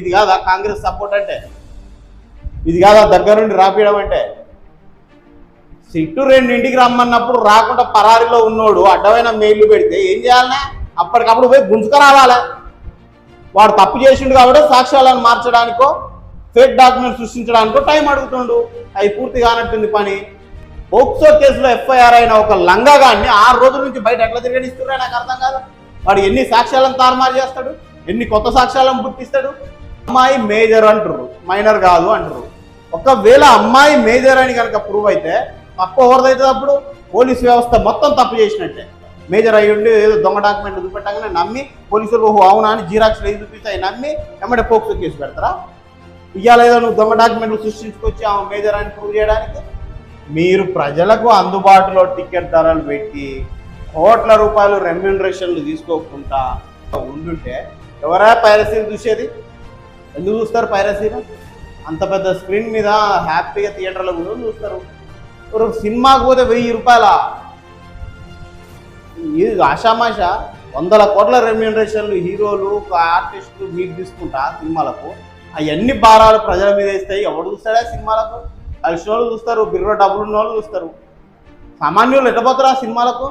ఇది కాదా కాంగ్రెస్ సపోర్ట్ అంటే? ఇది కాదా దగ్గర నుండి రాపియడం అంటే? సిట్టు 2 రమ్మన్నప్పుడు రాకుండా పరారీలో ఉన్నోడు అడ్డమైన మెయిల్ పెడితే ఏం చేయాలనే? అప్పటికప్పుడు పోయి గుంజుకురావాలి. వాడు తప్పు చేసిండు కాబట్టి సాక్ష్యాలను మార్చడానికో ఫేక్ డాక్యుమెంట్ సృష్టించడానికో టైం అడుగుతుండు. అవి పూర్తి కానట్టుంది పని. పోక్సో కేసులో ఎఫ్ఐఆర్ అయిన ఒక లంగాగాన్ని 6 రోజుల నుంచి బయట ఎట్లా తిరగనిస్తున్నారో నాకు అర్థం కాదు. వాడు ఎన్ని సాక్ష్యాలను తారుమారు చేస్తాడు, ఎన్ని కొత్త సాక్ష్యాలను గుర్తిస్తాడు? అమ్మాయి మేజర్ అంటారు, మైనర్ కాదు అంటారు. ఒకవేళ అమ్మాయి మేజర్ అని కనుక ప్రూవ్ అయితే తప్పు ఎవరిదైతే అప్పుడు పోలీసు వ్యవస్థ మొత్తం తప్పు చేసినట్టే. మేజర్ అయ్యి ఉండి ఏదో దొంగ డాక్యుమెంట్లు చూపెట్టగానే నమ్మి పోలీసులు ఓహో అవునా అని జీరాక్స్లు ఏది చూపిస్తాయి నమ్మి ఎమ్మడే పోక్సో కేసు పెడతారా? ఇవాళ ఏదో నువ్వు దొంగ డాక్యుమెంట్లు సృష్టించుకొచ్చి ఆమె మేజర్ అని ప్రూవ్ చేయడానికి. మీరు ప్రజలకు అందుబాటులో టికెట్ ధరలు పెట్టి కోట్ల రూపాయలు రెమ్యూనరేషన్లు తీసుకోకుండా ఉండుంటే ఎవరా పైరసీలు చూసేది? ఎందుకు చూస్తారు పైరసీలు? అంత పెద్ద స్క్రీన్ మీద హ్యాపీగా థియేటర్లో కూడా చూస్తారు. ఒక సినిమాకు పోతే 1000 రూపాయల ఇది ఆషామాష 100 కోట్ల రెమ్యూనరేషన్లు హీరోలు ఆర్టిస్టులు మీకు తీసుకుంటా సినిమాలకు. అవన్నీ భారాలు ప్రజల మీద ఇస్తాయి. ఎవడు చూస్తాడా సినిమాలకు? కలిసిన వాళ్ళు చూస్తారు, బిర్రో డబ్బులు ఉన్న వాళ్ళు చూస్తారు. సామాన్యులు ఎట్టబోతారు ఆ సినిమాలకు?